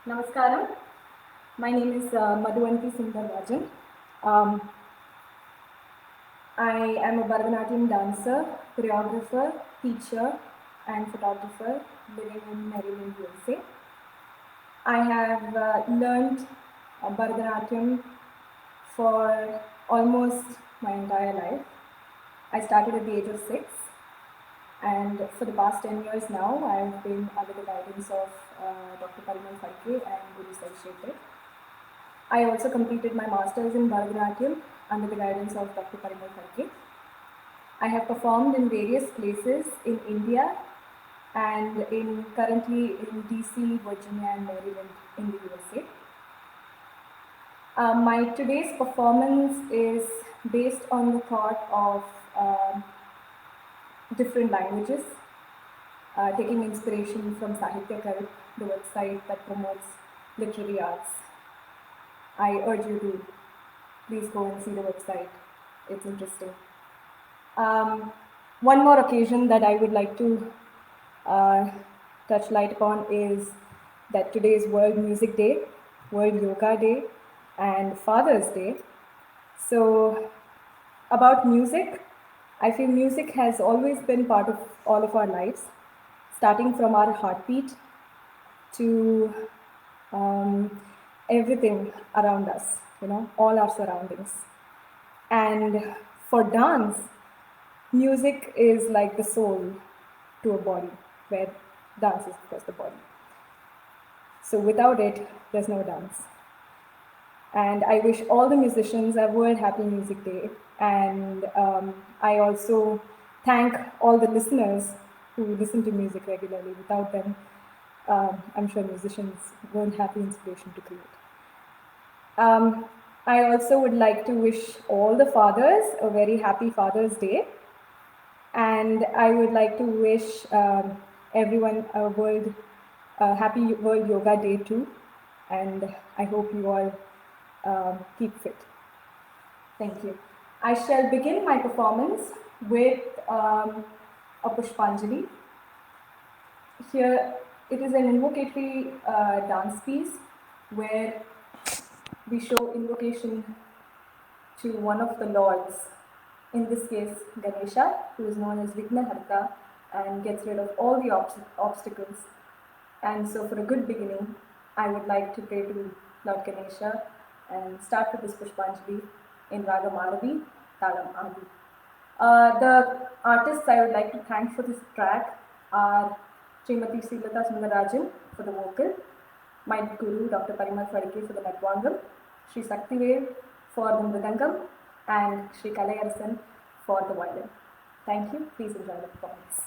Namaskaram. My name is Madhuvanti Sundararajan. Um, I am a Bharatanatyam dancer, choreographer, teacher, and photographer living in Maryland, USA. I have learned Bharatanatyam for almost my entire life. I started at the age of 6, and for the past 10 years now, I've been under the guidance of Dr. Parimal Phadke and Guru Sai Shekhar. I also completed my masters in Bharatanatyam under the guidance of Dr. Parimal Phadke. I have performed in various places in India and currently in DC, Virginia, and Maryland in the USA. My today's performance is based on the thought of different languages, taking inspiration from Sahitya Kalp, the website that promotes literary arts. I urge you to please go and see the website. It's interesting. One more occasion that I would like to touch light upon is that today is World Music Day, World Yoga Day, and Father's Day. So, about music, I feel music has always been part of all of our lives, starting from our heartbeat to everything around us, all our surroundings. And for dance, music is like the soul to a body, where dance is, of course, the body. So without it, there's no dance. And I wish all the musicians a World Happy Music Day. And I also thank all the listeners who listen to music regularly. Without them, I'm sure musicians won't have the inspiration to create. I also would like to wish all the fathers a very happy Father's Day. And I would like to wish everyone a happy World Yoga Day too. And I hope you all keep fit. Thank you. I shall begin my performance with a Pushpanjali. Here it is an invocatory dance piece where we show invocation to one of the lords, in this case Ganesha, who is known as Vignaharta and gets rid of all the obstacles. And so for a good beginning, I would like to pray to Lord Ganesha and start with this Pushpanjali in Raga Maravi, Talam Adi. The artists I would like to thank for this track are Srimati Srilata Sundararajan for the vocal, my guru Dr. Parimal Phadke for the Madhwangam, Sri Saktivel for the Mridangam, and Sri Kalayarasan for the violin. Thank you. Please enjoy the performance.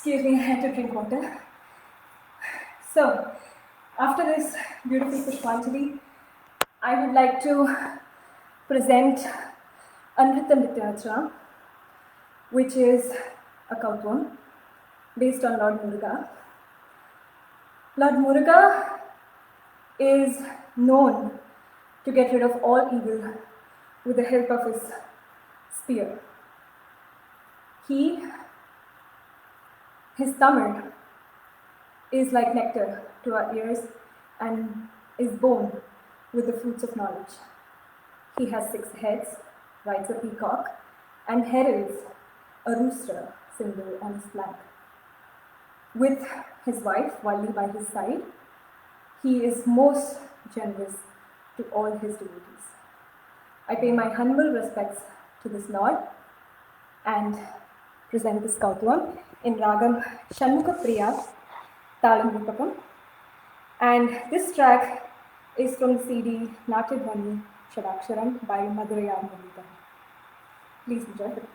Excuse me, I had to drink water. So, after this beautiful Pushpanjali, I would like to present Anrita Nityacha, which is a Kautvam based on Lord Muruga. Lord Muruga is known to get rid of all evil with the help of his spear. His Tamil is like nectar to our ears and is born with the fruits of knowledge. He has 6 heads, rides a peacock, and heralds a rooster symbol on his flank. With his wife, Valli, by his side, he is most generous to all his devotees. I pay my humble respects to this Lord and present this Kautvam in Ragam Shanmukha Priya Talam Rupakam. And this track is from the CD Natya Dhvani Shadaksharam by Madhuraya Muralidharan. Please enjoy this.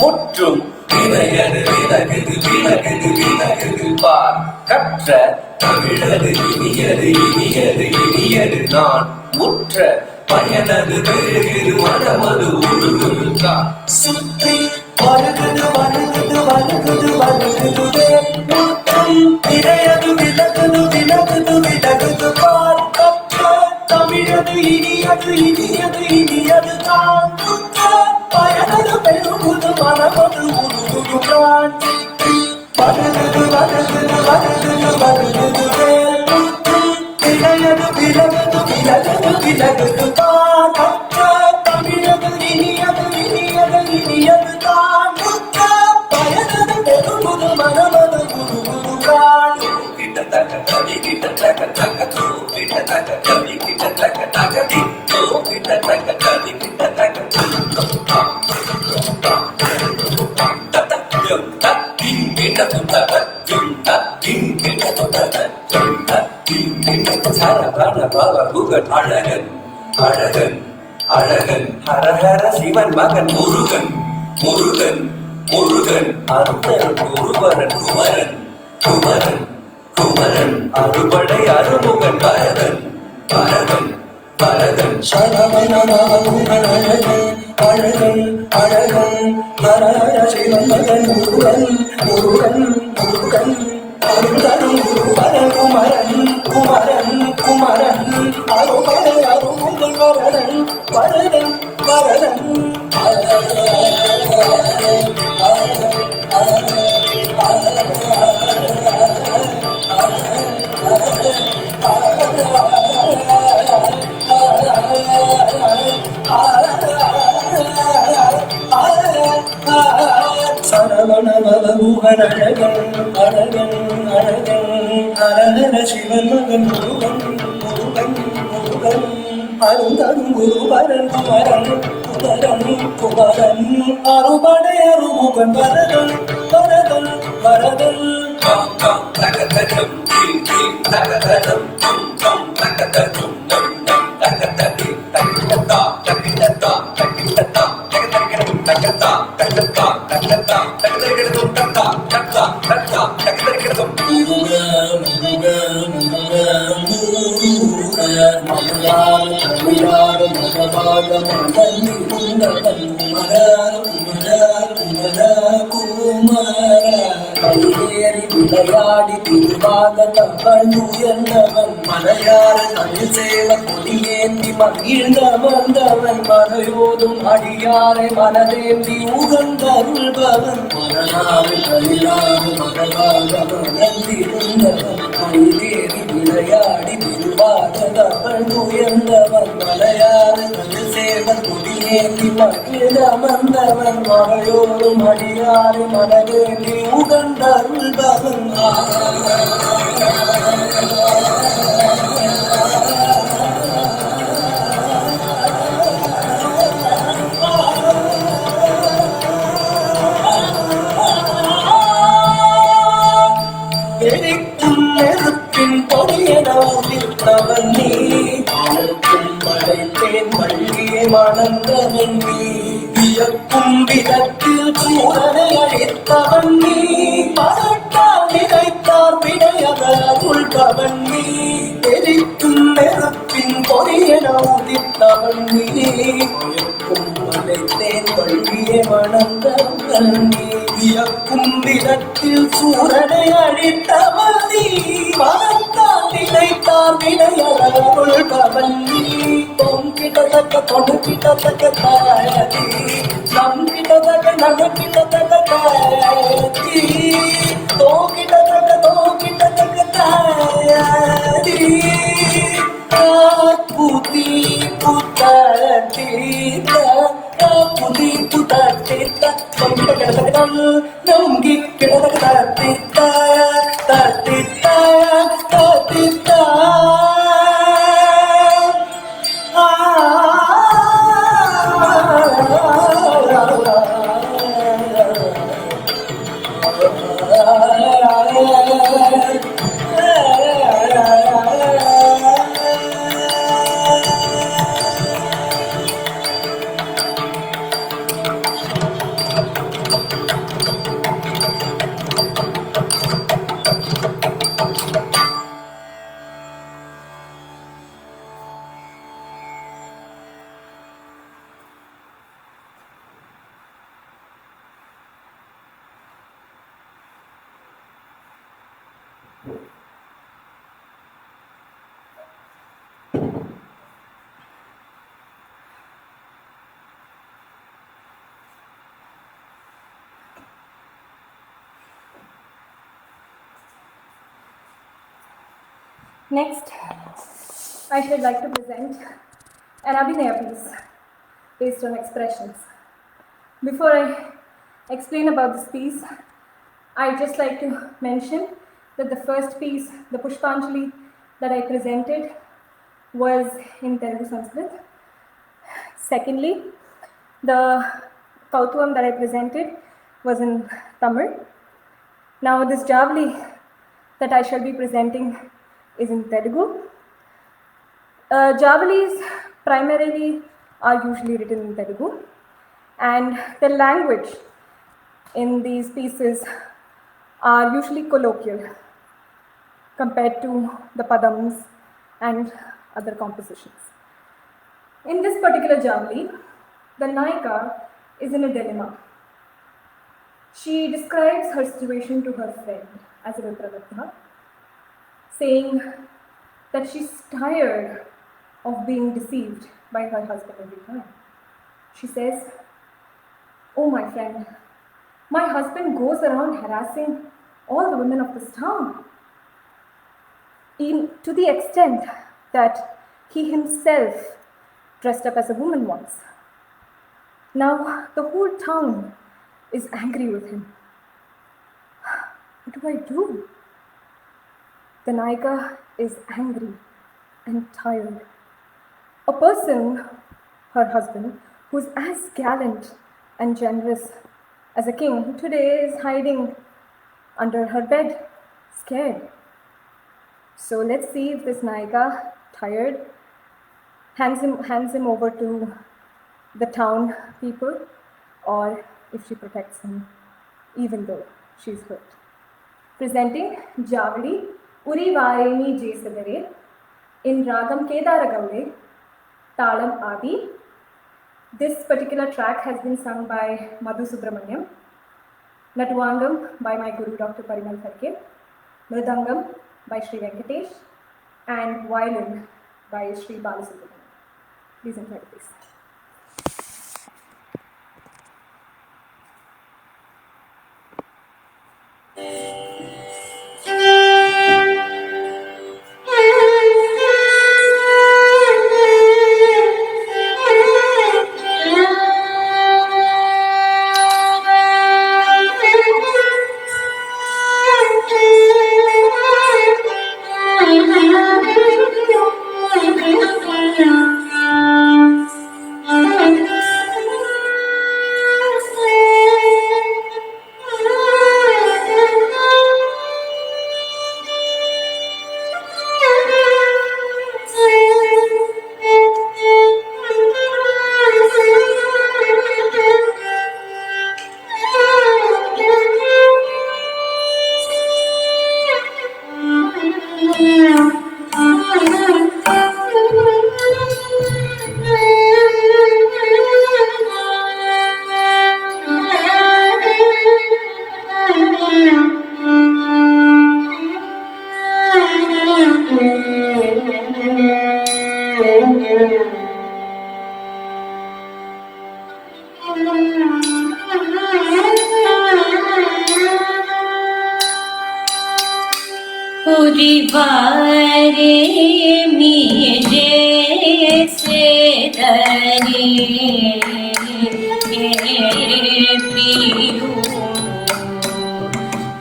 முற்றும் வினையது விலகுது விலகுது விலகுது பார் கற்ற தமிழது இனியது இனியது இனியது நான் முற்ற பயனது பெருகுது மனமது உருகுது தான் சுற்றி வருகுது வருகுது வருகுது வருகுது முற்றும் வினையது விலகுது விலகுது விலகுது பார் கற்ற தமிழது இனியது இனியது இனியது நான் முற்ற பயனது பெருகுது மனமது உருகுது தான் வருகுது வருகுது வருகுது வருகுது வினையது விலகுது விலகுது விலகுது தான் கற்ற தமிழது இனியது இனியது இனியது தான் முற்ற பயனது பெருகுது மனமது உருகுது தான் கிட்டத்தட்ட கவி கிட்டத்தட்ட தகது கிட்டத்தட்ட கவி கிட்டத்தட்ட தகதி கிட்டத்தட்ட கவி கிட்டத்தட்ட அழகன் அழகன் அழகன் ஹரஹர சிவன் மகன் முருகன் முருகன் முருகன் அருந்தன் குருவரன் குமரன் குமரன் குமரன் அறுபடை அருமுகன் பரதன் பரதன் பரதன் சரவணன் அழகன் அழகன் அழகன் ஹரஹர சிவன் மகன் முருகன் முருகன் முருகன் அருந்தன் குருவரன் குமரன் குமரன் குமரன் அறுபடை அருமுகன் பரதன் பரதன் பரதன் சரவணபவமுகன் அழகன் அழகன் அழகன் ஹரஹர சிவன் மகன் முருகன் முருகன் முருகன் அருந்தரும் குருவரன் குமரன் குமரன் குமரன் அறுபடை அருமுகன் பரதன் பரதன் பரதன் தகதம் தகதம் தகதம் விளையாடி திருவாக தவழ்ந்து உயர்ந்தவன் மலையாள தமிழ் சேவ கொடியேந்தி மகிழ்ந்த வந்தவன் மலையோதும் அடியாரை மனதேந்தி உகந்தருள்பவன் மரணாறு கலியாறு மகளாக மணந்திருந்தவன் மயிலேறி விளையாடி திருவாக தவழ்ந்து உயர்ந்தவன் மலையாள தமிழ் சேவ கொடியேந்தி மகிழ்ந்த வந்தவன் மலையோதும் அடியாரை மனதேந்தி உகந்தருள்பவன் மகிழ்ந்தேன் வள்ளியே மணந்தவன் நீ வியக்கும் விதத்தில் சூரனை அழித்தவன் நீ பதட்டால் நினைத்தார் விடையத உள்பவன் நீ எரிக்கும் நெருப்பின் பொறியென உதித்தவன் நீ வியக்கும் மலைத்தேன் வள்ளியே மணந்தவன் நீ வியக்கும் விதத்தில் சூரனை அழித்தவன் நீ பதட்டால் நினைத்தார் விடையத உள்பவன் நீ தொங்கிட்டதக்க தொடுக்கிட்டதக்க தாயதி நம்பிட்டதக்க நடுக்கிட்டதக்க தாயதி தோங்கிட்டதக்க தாயதி புதி புத்தீத்த புதி புத்தீத்த நம்பி கிடதக்க நம்பி கிடதக்க தத்தித்த தத்தித்த தத்தித்த Next, I should like to present an Abhinaya piece based on expressions. Before I explain about this piece, I'd just like to mention that the first piece, the Pushpanjali that I presented, was in Telugu Sanskrit. Secondly, the Kautvam that I presented was in Tamil. Now this Javli that I shall be presenting is in Telugu. Javalis primarily are usually written in Telugu, and the language in these pieces are usually colloquial compared to the padams and other compositions. In this particular Javli, the Nayika is in a dilemma. She describes her situation to her friend as a Vipravatna, saying that she's tired of being deceived by her husband every time. She says, "Oh, my friend, my husband goes around harassing all the women of this town, to the extent that he himself dressed up as a woman once. Now the whole town is angry with him. What do I do?" The Nayika is angry and tired. A person, her husband, who's as gallant and generous as a king, today is hiding under her bed, scared. So let's see if this Nayika, tired, hands him over to the town people, or if she protects him, even though she's hurt. Presenting Javli, Uri Vareni Jesadare, in Ragam Kedara Gaule, Talam Adi. This particular track has been sung by Madhu Subramanyam, Natuvangam by my guru Dr. Parimal Pharke, Mridangam by Sri Venkatesh, and violin by Sri Balasubramanyam. Please enjoy the piece. पुरिवारे Mize से धरे पियू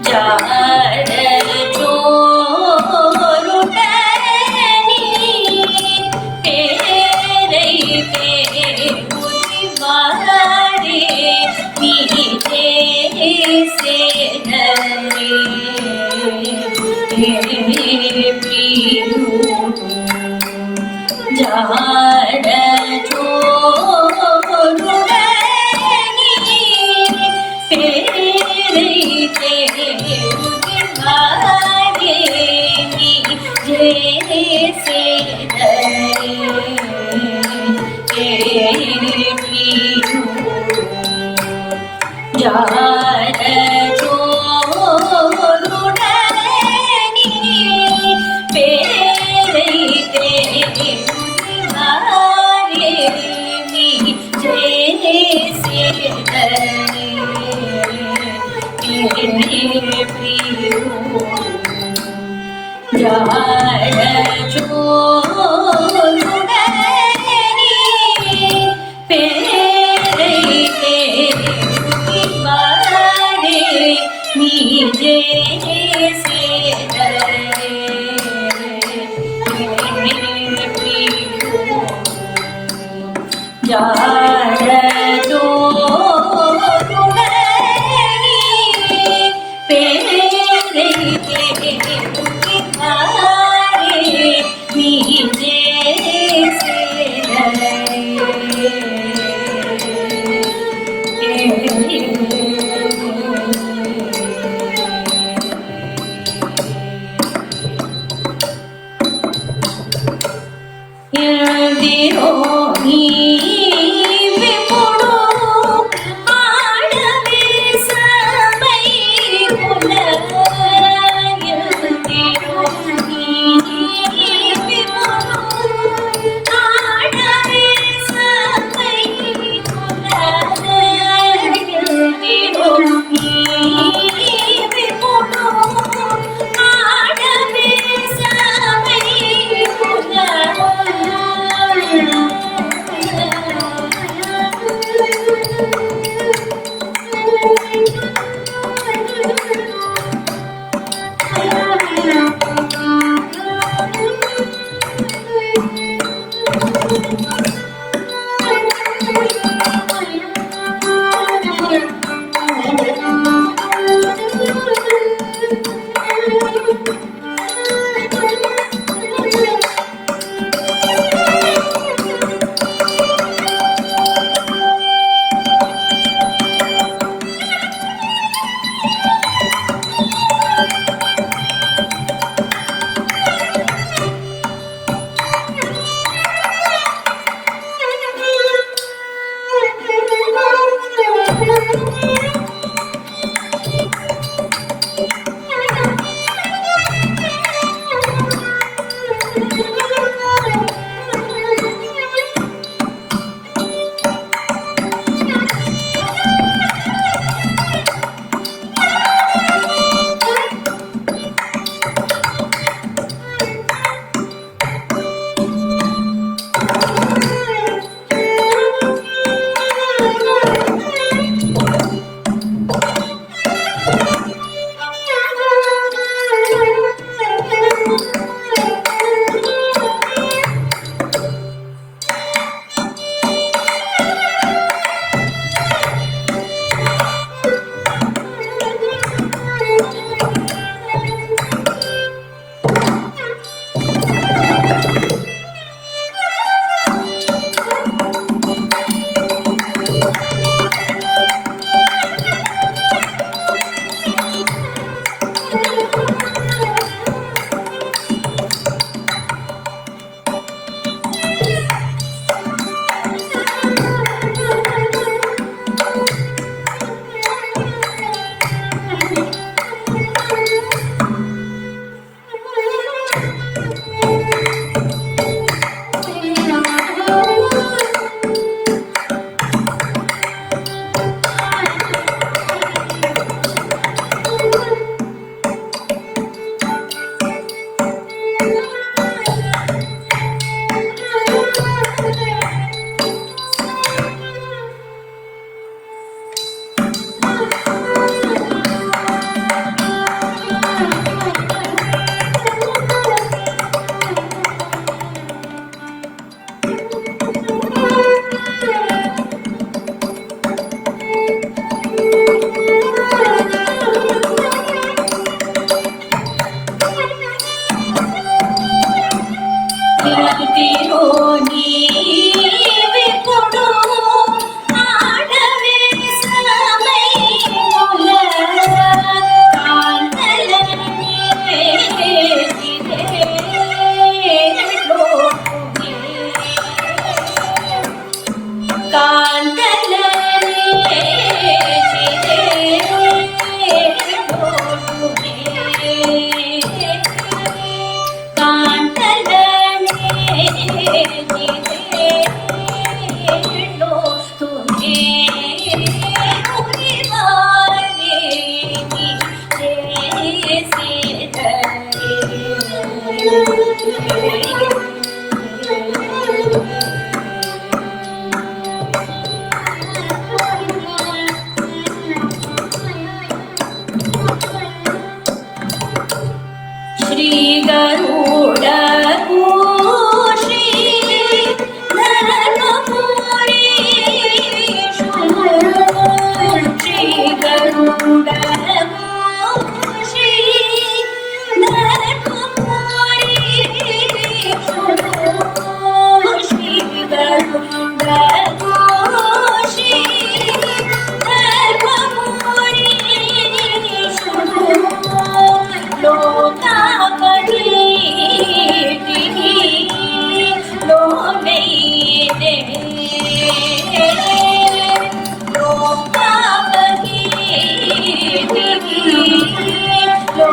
jar चोरुटनी तेरे पे पुरिवारे मीजे से धरे jar चोरुटनी तेरे पे पुरिवारे मीजे से धरे पियू जार चोरुटनी तेरे पे पुरिवारे मीजे से धरे पियू जार चोरुटनी तेरे पे पुरिवारे मीजे से धरे पियू जार चोरुटनी तेरे पे पुरिवारे मीजे से यदिरो विपुडो आडवे समय कुल यदिरो विपुडो आडवे समय कुल यदिरो विपुडो आडवे समय कुल Shri गरुडगो Shri धर्मपुरीश्वर Shri गरुडगो Shri धर्मपुरीश्वर Shri गरुडगो Shri धर्मपुरीश्वर लोकापति लोमैते लोकापति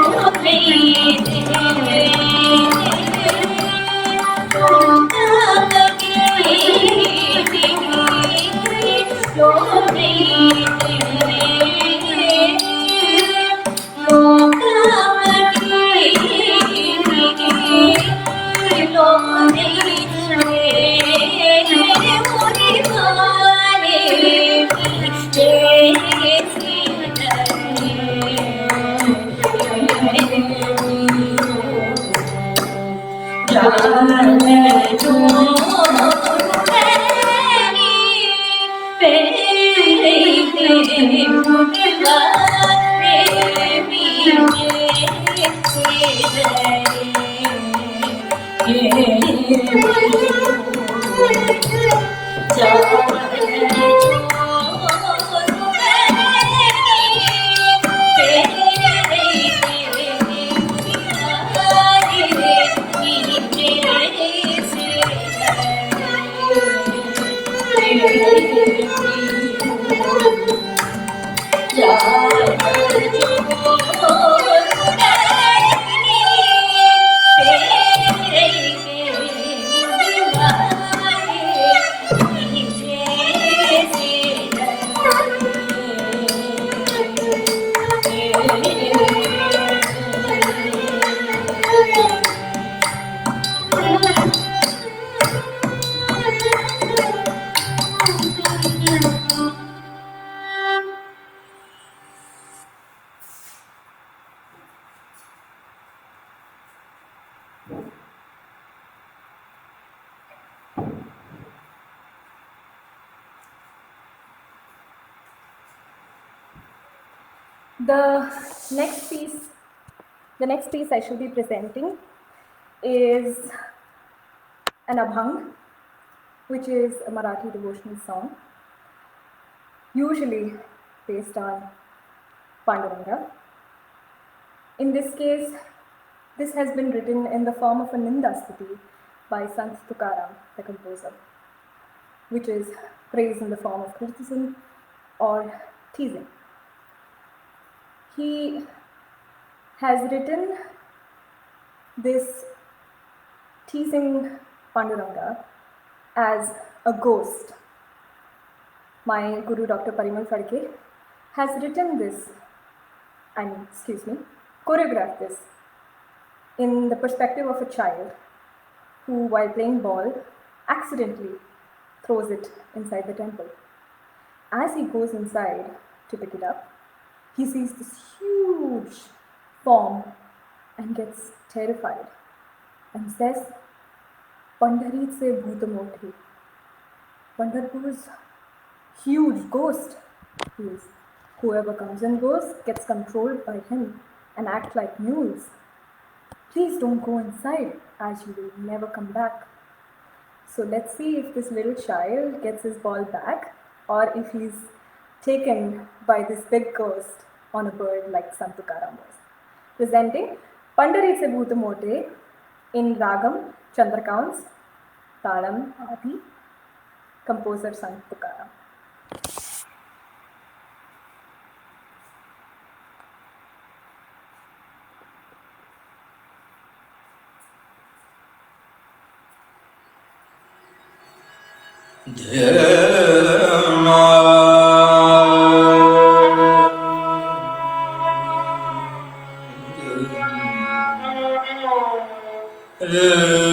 लोमैते The next piece I shall be presenting is an abhang, which is a Marathi devotional song, usually based on Panduranga. In this case, this has been written in the form of a Nindastuti by Sant Tukaram, the composer, which is praise in the form of criticism or teasing. He has written this teasing Panduranga as a ghost. My guru Dr. Parimal Phadke has written this, choreographed this in the perspective of a child who, while playing ball, accidentally throws it inside the temple. As he goes inside to pick it up, he sees this huge form and gets terrified and says, Pandharit se bhoot mothi. Pandharpur's huge ghost is. Whoever comes and goes gets controlled by him and act like mules. Please don't go inside, as you will never come back. So let's see if this little child gets his ball back or if he's taken by this big ghost on a bird like Sant Tukaram was. Presenting Pandharit se bhoot mote in Ragam Chandrakaunts, Talam Adi, composer Sant Tukaram. Yeah.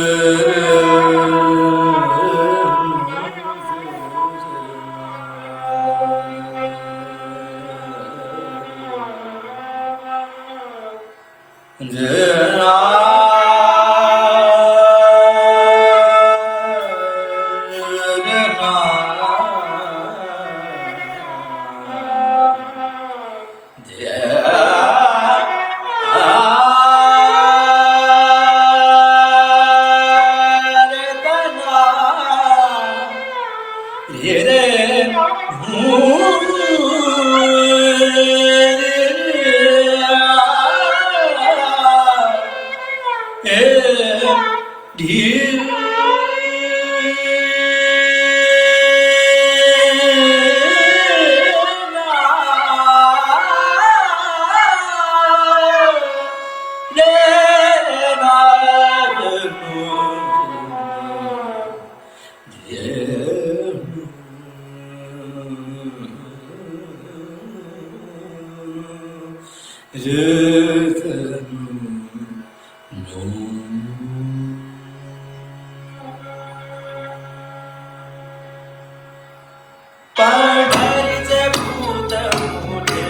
पंढरीचे भूत मोठे,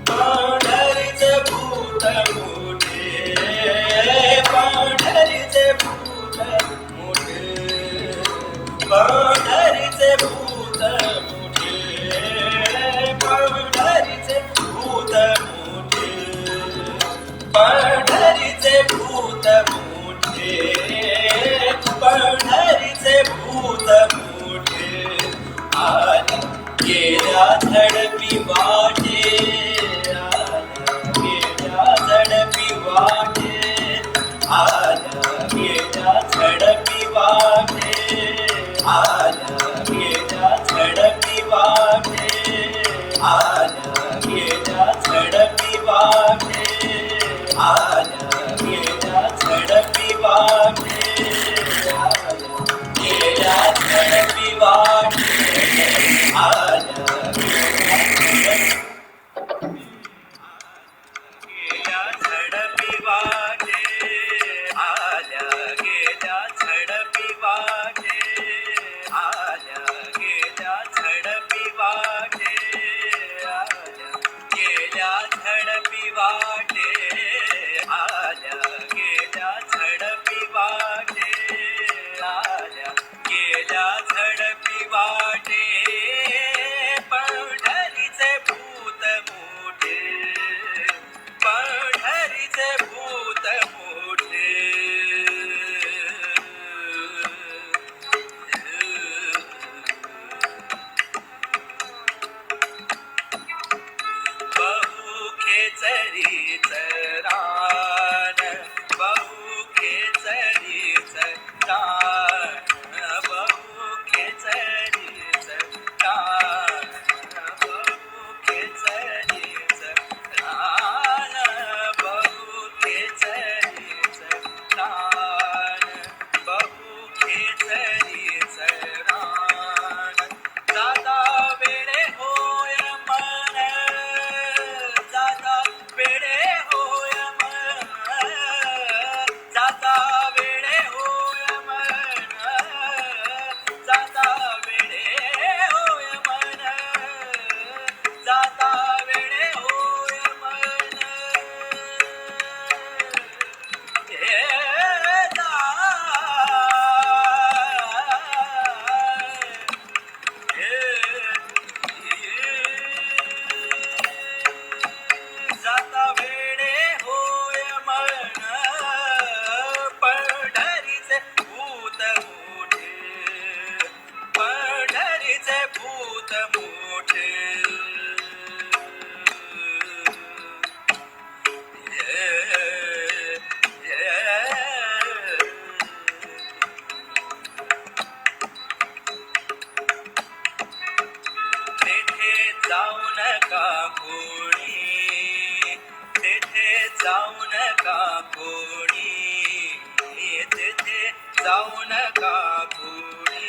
पंढरीचे भूत मोठे, पंढरीचे भूत मोठे, पंढरीचे भूत मोठे, पंढरीचे भूत मोठे, पंढरीचे भूत मोठे, पंढरीचे भूत मोठे, आला गेल्या झडपी वाटे, आला गेल्या झडपी वाटे, आला गेल्या झडपी वाटे, आला गेल्या झडपी वाटे, आला गेल्या झडपी वाटे, आला गेल्या झडपी वाटे, आला गेल्या झडपी वाटे, आला गेल्या झडपी वाटे, आल्या गेल्या झडपी वाटे, आल्या गेल्या झडपी वाटे, आल्या गेल्या झडपी वाटे, आल्या गेल्या झडपी वाटे, आल्या गेल्या झडपी वाटे, पंढरीचे भूत मोठे, पंढरीचे भूत मोठे, बहु खेचरीच रान, बहु खेचरीच रान, बहु खेचरीच रान, बहु खेचरीच रान, बहु खेचरीच रान, बहु खेचरीच रान, जाता वेळे होय मन, जाता वेळे होय मन, जाता वेळे होय मन, जाता वेळे होय मन, जाता वेळे होय मन, हे जाता वेळे होय मन, पंढरीचे भूत मोठे, पंढरीचे भूत मोठे, तेथे जाऊ नका कोणी, तेथे जाऊ नका कोणी, तेथे जाऊ नका कोणी,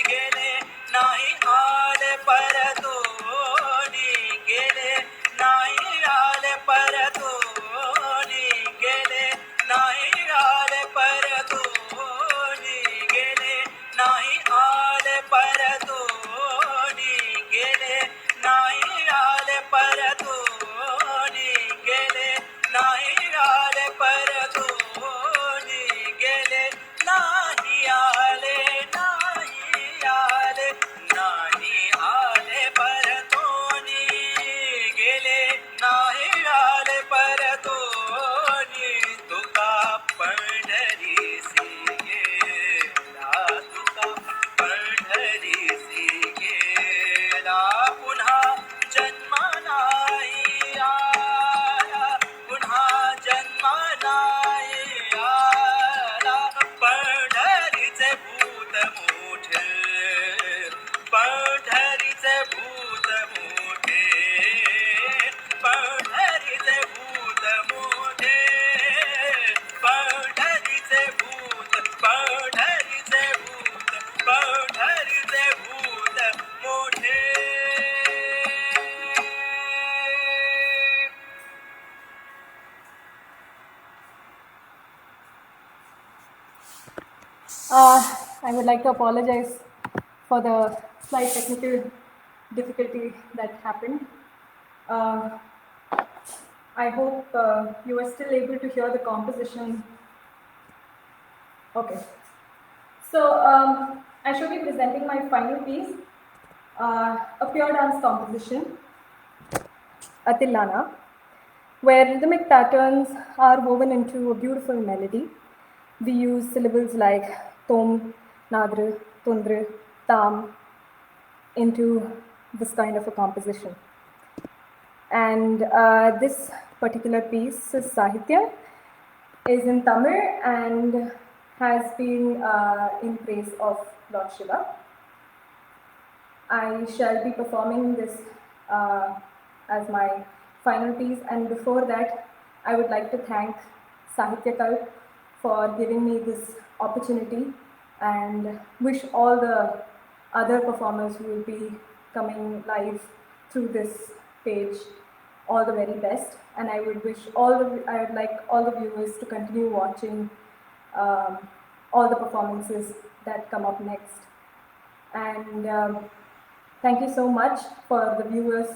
गेले नाही आले परतोनी, गेले नाही आले परतोनी, गेले नाही आले परतोनी, गेले नाही आले परतोनी, गेले नाही आले परतोनी, गेले नाही आले परतोनी, गेले नाही I would like to apologize for the slight technical difficulty that happened. I hope you are still able to hear the composition. Okay. So I shall be presenting my final piece, a pure dance composition, Atillana, where rhythmic patterns are woven into a beautiful melody. We use syllables like tom, nadra, tundra, tam into this kind of a composition. And this particular piece, Sahitya, is in Tamil and has been in praise of Lord Shiva. I shall be performing this as my final piece, and before that, I would like to thank Sahitya Kalp for giving me this opportunity and wish all the other performers who will be coming live through this page all the very best. And I would like all the viewers to continue watching all the performances that come up next. And thank you so much for the viewers,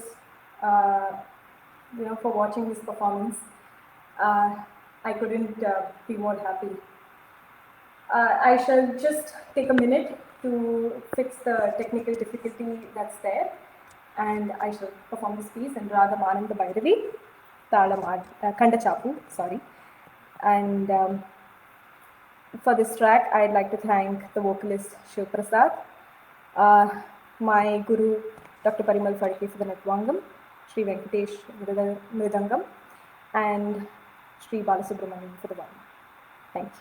for watching this performance. I couldn't be more happy. I shall just take a minute to fix the technical difficulty that's there, and I shall perform this piece in Ragam Ananda Bhairavi, Talam Khanda Chapu, sorry. And for this track, I'd like to thank the vocalist Shiv Prasad, my guru Dr. Parimal Phadke for the Natvangam, Sri Venkatesh Mridangam, and Sri Balasubramanian for the Varna. Thank you.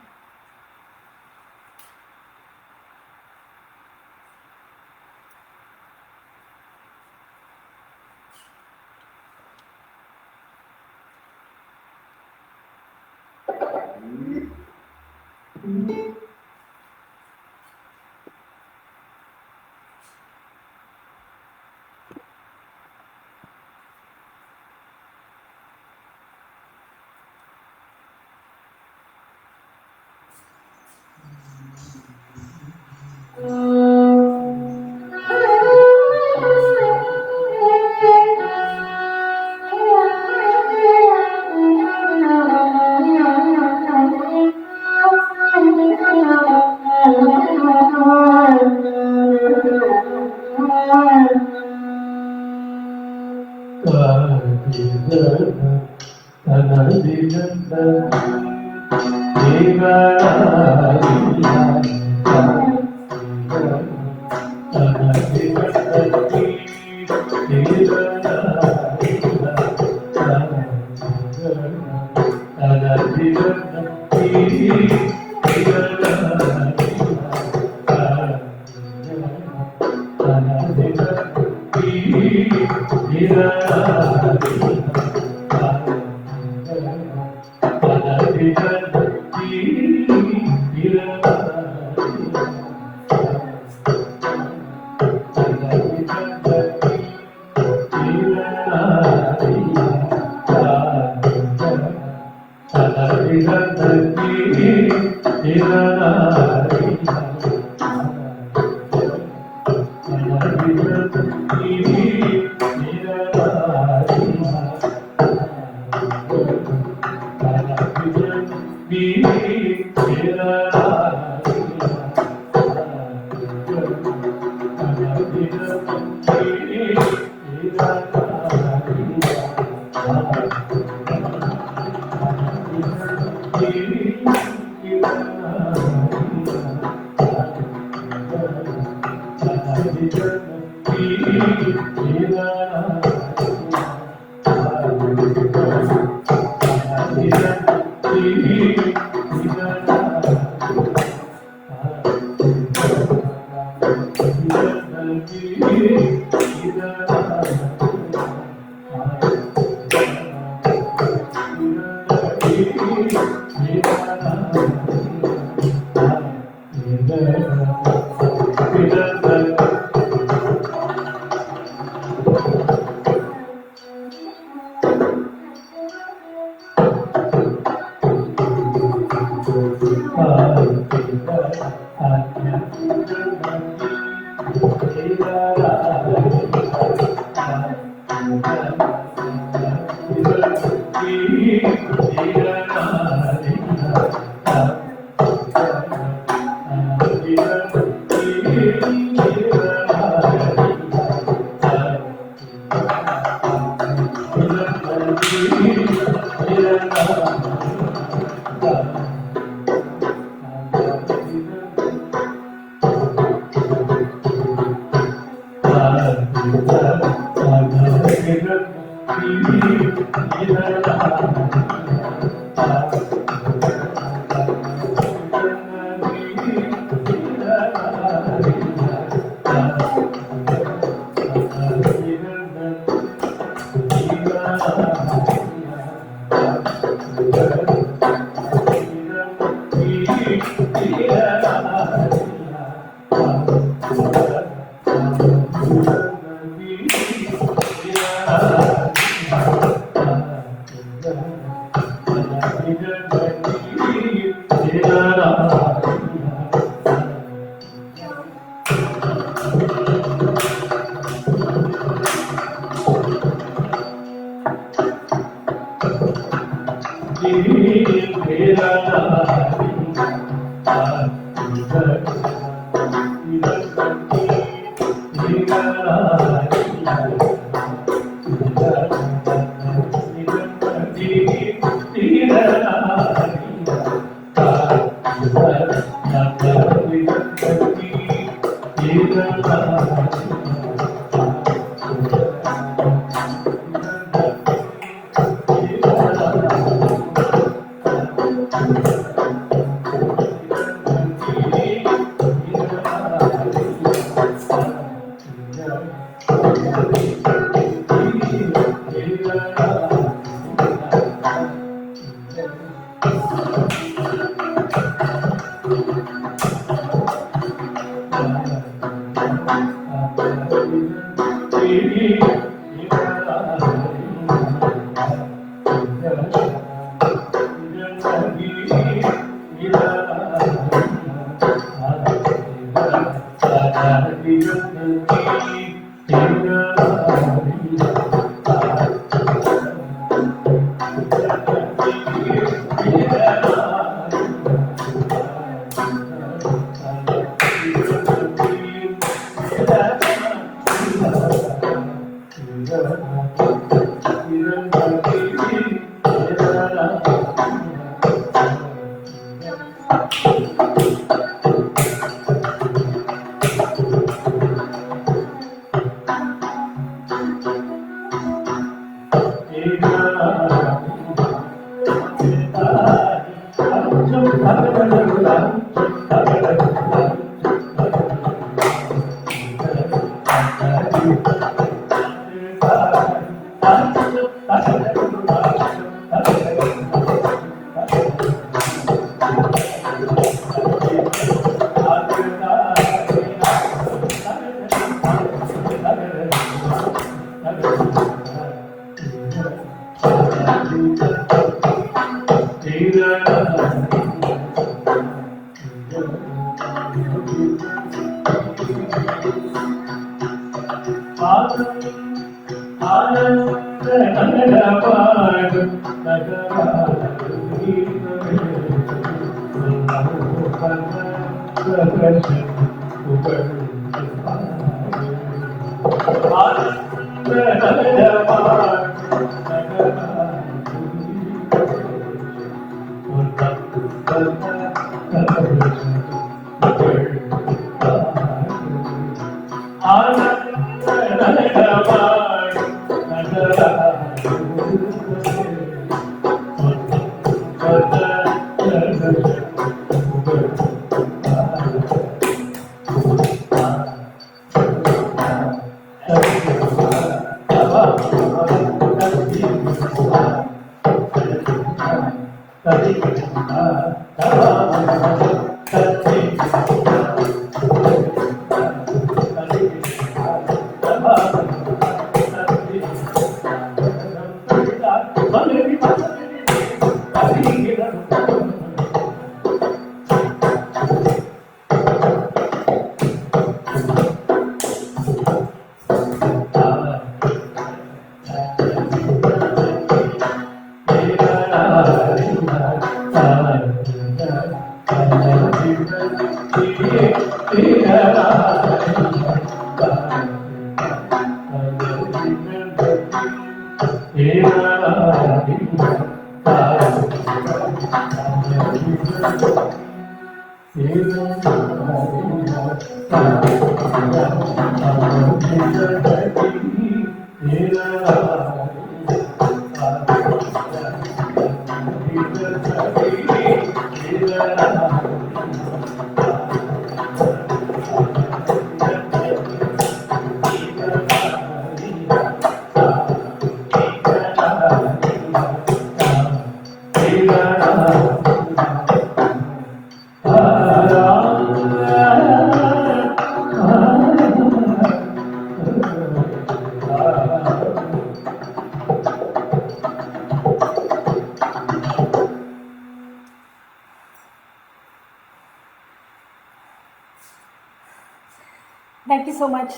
Thank you so much,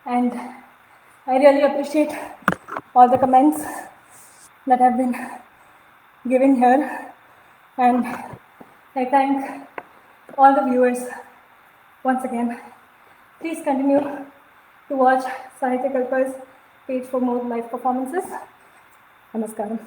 and I really appreciate all the comments that have been given here, and I thank all the viewers once again. Please continue to watch Sahitya Kalpa's page for more live performances. Namaskaram.